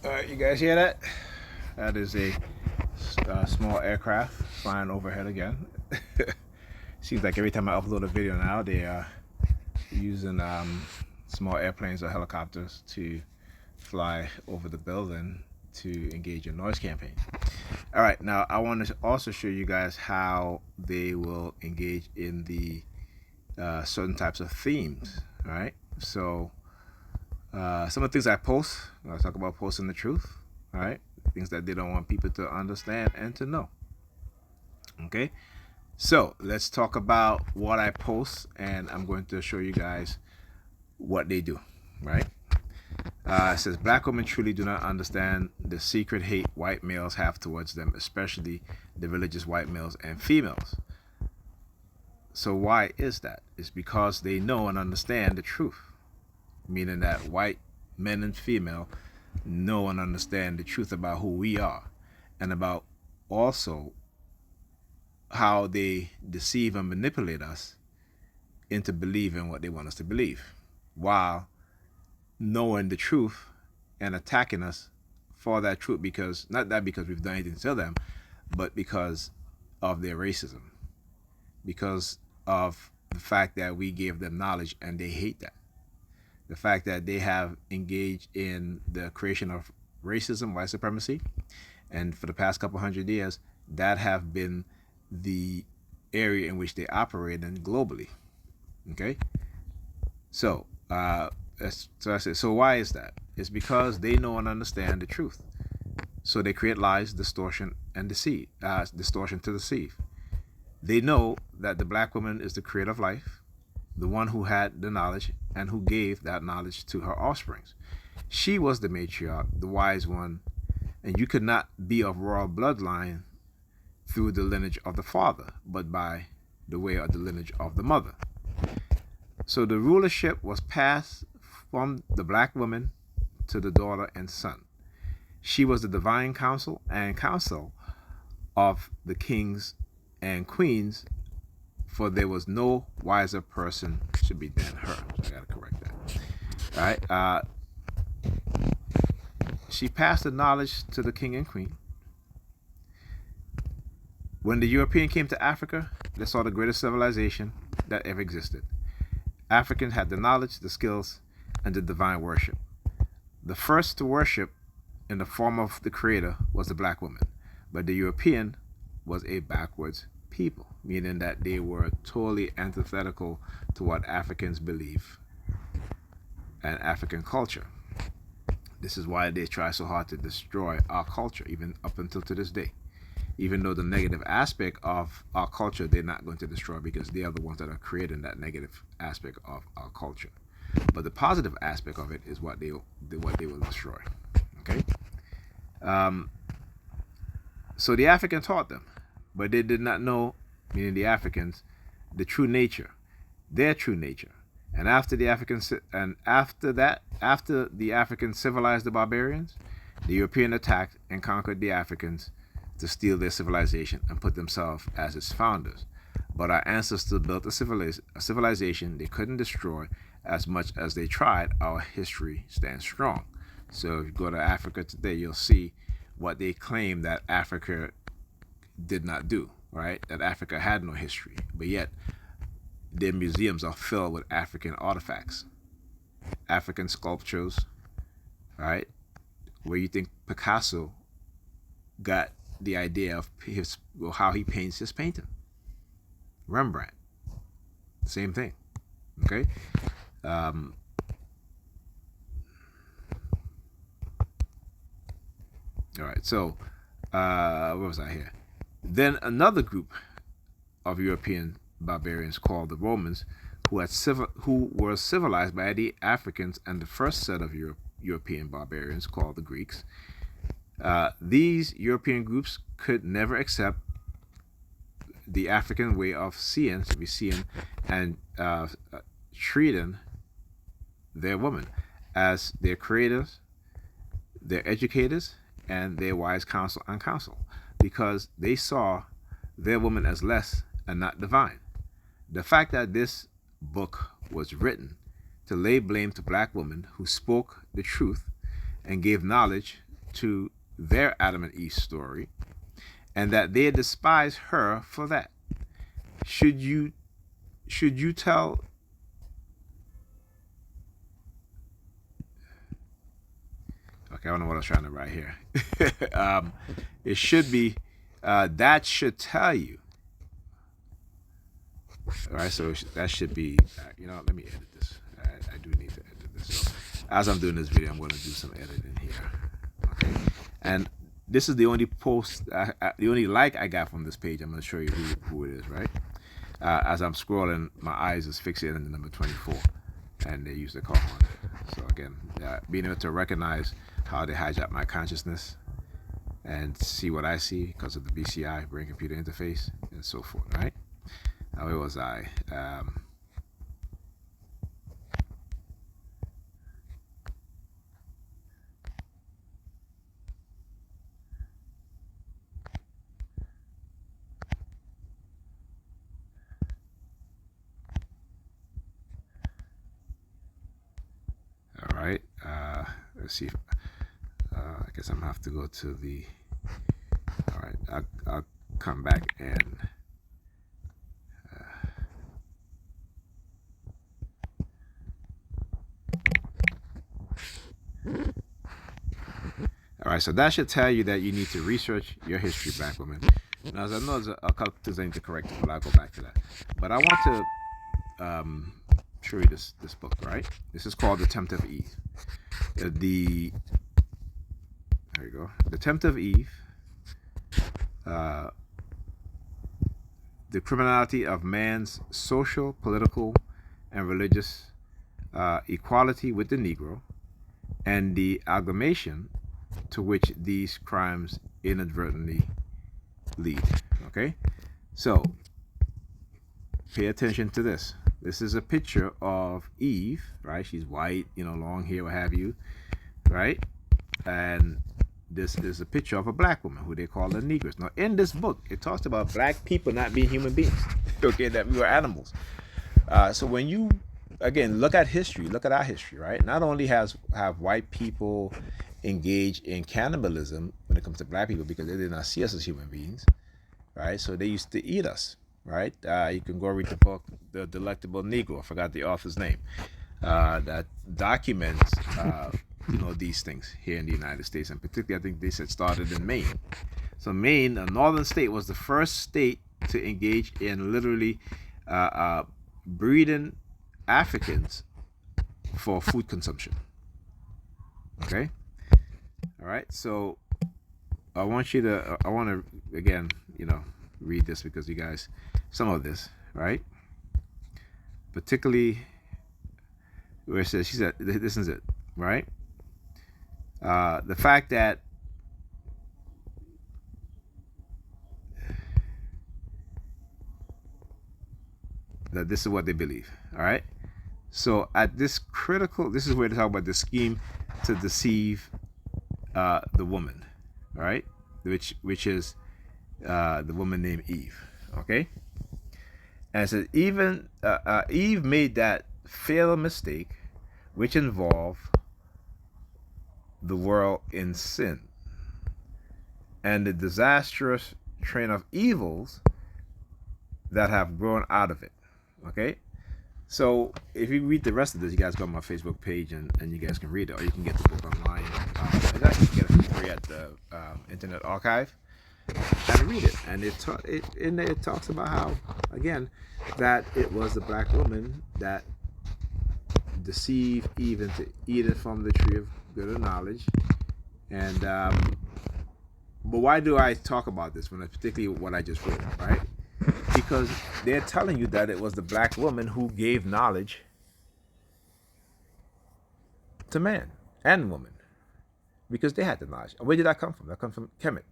You guys hear that? That is a small aircraft flying overhead again. Seems like every time I upload a video now, they are using small airplanes or helicopters to fly over the building to engage in noise campaign. All right, now I want to also show you guys how they will engage in the certain types of themes. All right, so some of the things I post, I talk about posting the truth. All right, things that they don't want people to understand and to know. Okay, so let's talk about what I post, and I'm going to show you guys what they do. Right. It says black women truly do not understand the secret hate white males have towards them, especially the religious white males and females. So why is that? It's because they know and understand the truth, meaning that white men and female know and understand the truth about who we are, and about also how they deceive and manipulate us into believing what they want us to believe, while knowing the truth and attacking us for that truth, because not that because we've done anything to them, but because of their racism, because of the fact that we gave them knowledge and they hate that. The fact that they have engaged in the creation of racism, white supremacy, and for the past couple hundred years, that have been the area in which they operate in globally. Okay, so I said, so why is that? It's because they know and understand the truth. So they create lies, distortion, and deceit, distortion to deceive. They know that the black woman is the creator of life, the one who had the knowledge and who gave that knowledge to her offsprings. She was the matriarch, the wise one, and you could not be of royal bloodline through the lineage of the father, but by the way of the lineage of the mother. So the rulership was passed from the black woman to the daughter and son. She was the divine counsel and counsel of the kings and queens, for there was no wiser person should be than her. So I gotta correct that. All right. She passed the knowledge to the king and queen. When the European came to Africa, they saw the greatest civilization that ever existed. Africans had the knowledge, the skills, and the divine worship. The first to worship in the form of the creator was the black woman, but the European was a backwards people, meaning that they were totally antithetical to what Africans believe and African culture. This is why they try so hard to destroy our culture, even up until to this day. Even though the negative aspect of our culture they're not going to destroy, because they are the ones that are creating that negative aspect of our culture. But the positive aspect of it is what they will destroy. Okay. So the African taught them, but they did not know, meaning the Africans, the true nature, their true nature. And after the Africans civilized the barbarians, the European attacked and conquered the Africans to steal their civilization and put themselves as its founders. But our ancestors built a civilization they couldn't destroy. As much as they tried, our history stands strong. So if you go to Africa today, you'll see what they claim that Africa did not do, right? That Africa had no history, but yet their museums are filled with African artifacts, African sculptures, right? Where you think Picasso got the idea of how he paints his painting. Rembrandt, same thing. Okay. All right. So, where was I here? Then another group of European barbarians called the Romans, who were civilized by the Africans, and the first set of European barbarians called the Greeks. These European groups could never accept the African way of seeing and treating their women as their creators, their educators, and their wise counsel and counsel, because they saw their women as less and not divine. The fact that this book was written to lay blame to black women who spoke the truth and gave knowledge to their Adam and Eve story, and that they despise her for that. Should you tell? Okay, I don't know what I was trying to write here. It should be that should tell you. All right, so that should be. Let me edit this. I do need to edit this. So as I'm doing this video, I'm going to do some editing here. Okay, and this is the only post, the only like I got from this page. I'm going to show you who it is, right? As I'm scrolling, my eyes is fixated on the number 24, and they use the call on it. So again, being able to recognize how they hijack my consciousness and see what I see because of the BCI, brain computer interface, and so forth, right? Now, where was I? All right. Let's see. I guess I'm gonna have to go to the. All right. I'll come back and. All right, so that should tell you that you need to research your history, black women. Now, as I know, there's a couple things I need to correct, but I'll go back to that. But I want to show you this book, right? This is called The Tempt of Eve. There you go. The Tempt of Eve. The criminality of man's social, political, and religious equality with the Negro, and the amalgamation to which these crimes inadvertently lead. Okay, so pay attention to this. This is a picture of Eve, right? She's white, long hair, what have you, right? And this is a picture of a black woman who they call the Negress. Now, in this book, it talks about black people not being human beings, okay, that we were animals. So when you, again, look at history, look at our history, right? Not only have white people engaged in cannibalism when it comes to black people because they did not see us as human beings, right? So they used to eat us, right? You can go read the book, The Delectable Negro. I forgot the author's name. That documents, these things here in the United States, and particularly, I think they said started in Maine. So Maine, a northern state, was the first state to engage in literally breeding Africans for food consumption. Okay. All right, so I want to again, read this because you guys, some of this, right? Particularly where it says, she said, this is it, right? The fact that this is what they believe, all right? So at this critical, this is where they talk about the scheme to deceive the woman, right? Which is the woman named Eve, okay? And it says, even Eve made that fatal mistake, which involved the world in sin and the disastrous train of evils that have grown out of it, okay? So if you read the rest of this, you guys go on my Facebook page and you guys can read it, or you can get the book online. You actually get it for free at the Internet Archive and read it. And it talks about how, again, that it was the black woman that deceived Eve into eating from the tree of good and knowledge. And but why do I talk about this when particularly what I just wrote, right? Because they're telling you that it was the black woman who gave knowledge to man and woman, because they had the knowledge. Where did that come from? That comes from Kemet,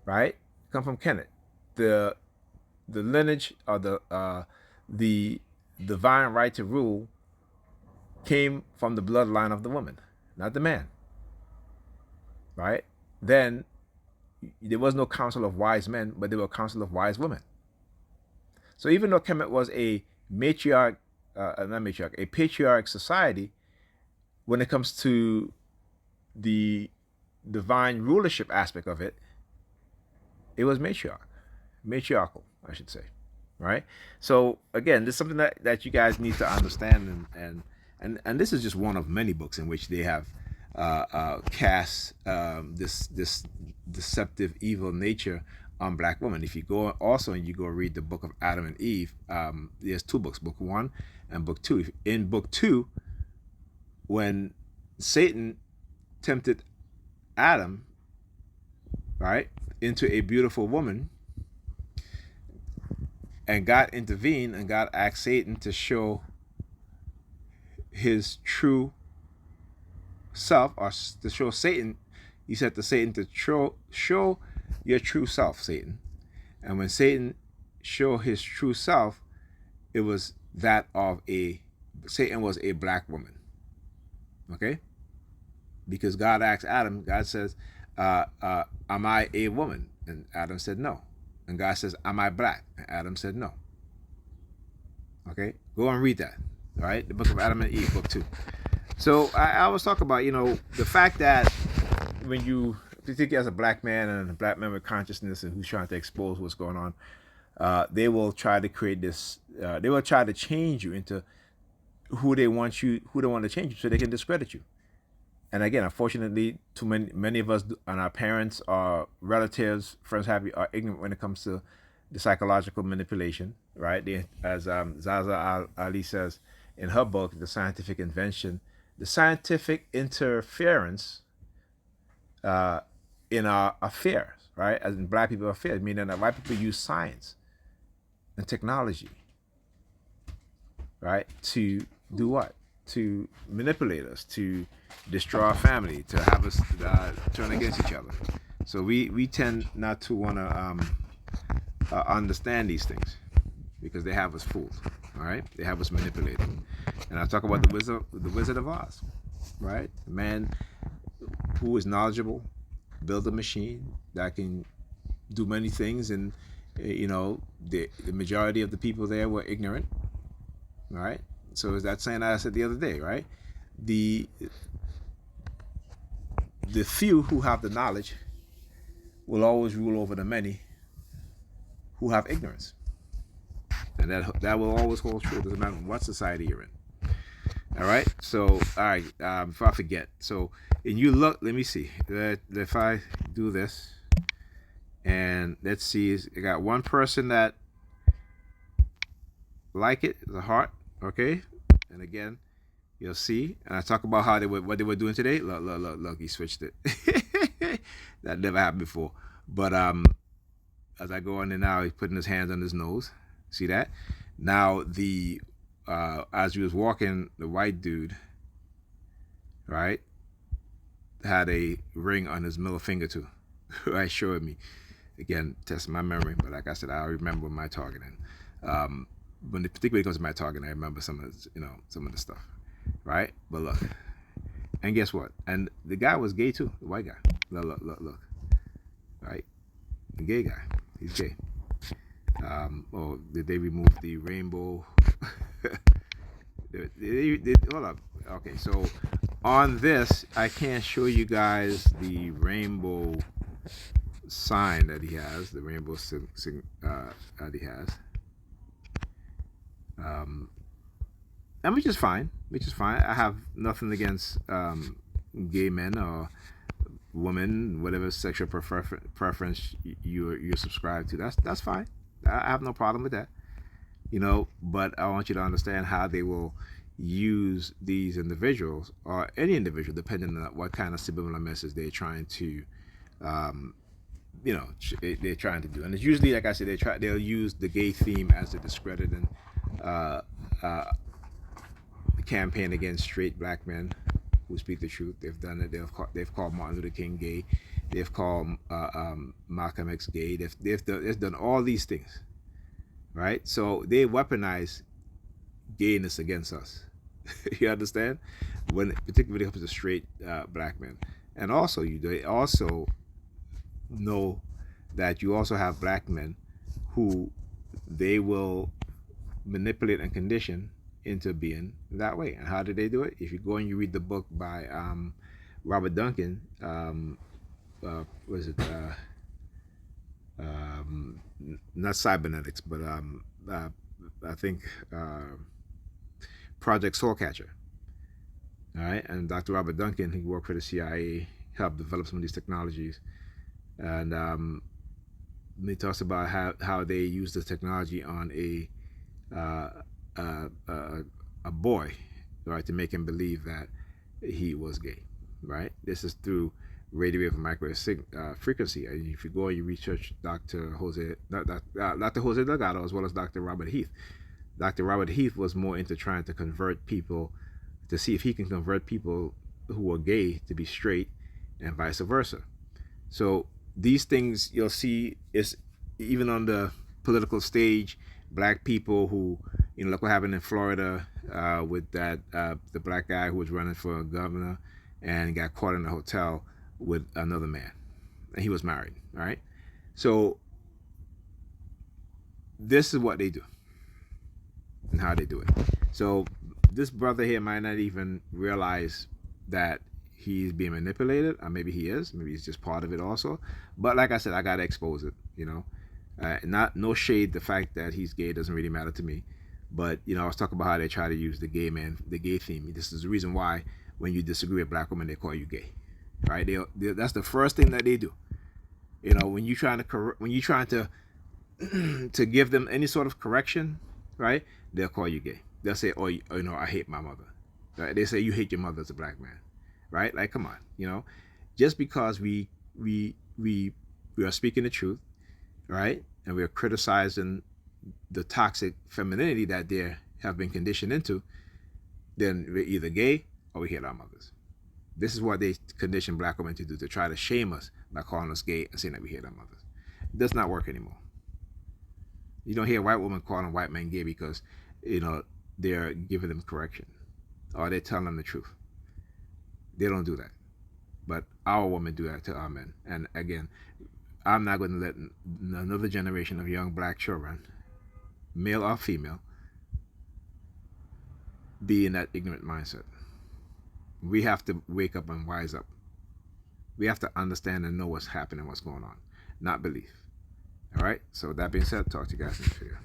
right? Come from Kemet, the lineage or the divine right to rule came from the bloodline of the woman, not the man, right? Then there was no council of wise men, but there were a council of wise women. So even though Kemet was a matriarch, a patriarch society, when it comes to the divine rulership aspect of it, it was matriarchal, I should say, right? So again, this is something that you guys need to understand, and this is just one of many books in which they have cast this deceptive, evil nature on black women. If you go also and you go read the book of Adam and Eve, there's two books, book 1 and book 2. In book 2, when Satan tempted Adam, right, into a beautiful woman, and God intervened, and God asked Satan to show his true self, or to show Satan, he said to Satan to show your true self, Satan. And when Satan showed his true self, it was that of Satan was a black woman. Okay? Because God asked Adam, God says, am I a woman? And Adam said no. And God says, am I black? And Adam said no. Okay? Go and read that. All right? The book of Adam and Eve, book 2. So I always talk about, the fact that when you, particularly as a black man and a black man with consciousness and who's trying to expose what's going on, they will try to create this, they will try to change you into who they want to change you so they can discredit you. And again, unfortunately, too many of us and our parents, our relatives, friends are ignorant when it comes to the psychological manipulation, right? As Zaza Ali says in her book, The Scientific Invention, the scientific interference in our affairs, right? As in black people affairs, meaning that white people use science and technology, right, to do what? To manipulate us, to destroy our family, to have us turn against each other. So we tend not to want to understand these things because they have us fooled. All right, they have us manipulated. And I talk about the Wizard of Oz, right? The man who is knowledgeable, build a machine that can do many things, and the majority of the people there were ignorant. All right. So is that saying I said the other day, right? The few who have the knowledge will always rule over the many who have ignorance. And that will always hold true. It doesn't matter what society you're in. All right. So, all right. Before I forget. So, and you look, let me see. If I do this, and let's see, I got one person that like it, the heart. Okay. And again, you'll see. And I talk about what they were doing today. Look, he switched it. That never happened before. But as I go on there now, he's putting his hands on his nose. See that? Now as he was walking, the white dude, right, had a ring on his middle finger too. Right, showed me. Again, test my memory, but like I said, I remember my targeting. When it particularly comes to my targeting, I remember some of the stuff, right? But look, and guess what? And the guy was gay too, the white guy. Look, right? The gay guy, he's gay. Did they remove the rainbow? Hold up. Okay, so on this, I can't show you guys the rainbow sign that he has, the rainbow that he has. And which is fine. I have nothing against gay men or women, whatever sexual preference you're subscribed to. That's fine. I have no problem with that. But I want you to understand how they will use these individuals, or any individual, depending on what kind of subliminal message they're trying to they're trying to do. And it's usually, like I said, they'll use the gay theme as a discrediting campaign against straight black men who speak the truth. They've done it. They've called Martin Luther King gay. They've called Malcolm X gay. They've done all these things, right? So they weaponize gayness against us. You understand? Particularly when it comes to straight black men. And also, they also know that you also have black men who they will manipulate and condition into being that way. And how do they do it? If you go and you read the book by Robert Duncan, what is it? Not cybernetics, but I think Project Soulcatcher. All right, and Dr. Robert Duncan, he worked for the CIA, helped develop some of these technologies, and he talks about how they use the technology on a boy, right, to make him believe that he was gay, right? This is through radio wave and microwave frequency. If you go and you research Dr. Jose Delgado as well as Dr. Robert Heath. Dr. Robert Heath was more into trying to convert people, to see if he can convert people who are gay to be straight and vice versa. So these things you'll see is even on the political stage, black people who, look what happened in Florida with that the black guy who was running for governor and got caught in a hotel with another man, and he was married. All right, so this is what they do and how they do it. So this brother here might not even realize that he's being manipulated, or maybe he is. Maybe he's just part of it also. But like I said, I gotta expose it. No shade. The fact that he's gay doesn't really matter to me. But I was talking about how they try to use the gay theme. This is the reason why when you disagree with black women, they call you gay, right? That's the first thing that they do. When you're trying to to give them any sort of correction, right? They'll call you gay. They'll say, "Oh, I hate my mother." Right? They say you hate your mother as a black man, right? Like, come on, just because we are speaking the truth, right? And we are criticizing the toxic femininity that they have been conditioned into, then we're either gay or we hate our mothers. This is what they condition black women to do, to try to shame us by calling us gay and saying that we hate our mothers. It does not work anymore. You don't hear white women calling white men gay because, they're giving them correction or they're telling them the truth. They don't do that. But our women do that to our men. And again, I'm not going to let another generation of young black children, male or female, be in that ignorant mindset. We have to wake up and wise up. We have to understand and know what's happening, what's going on, not belief. All right? So with that being said, talk to you guys in the video.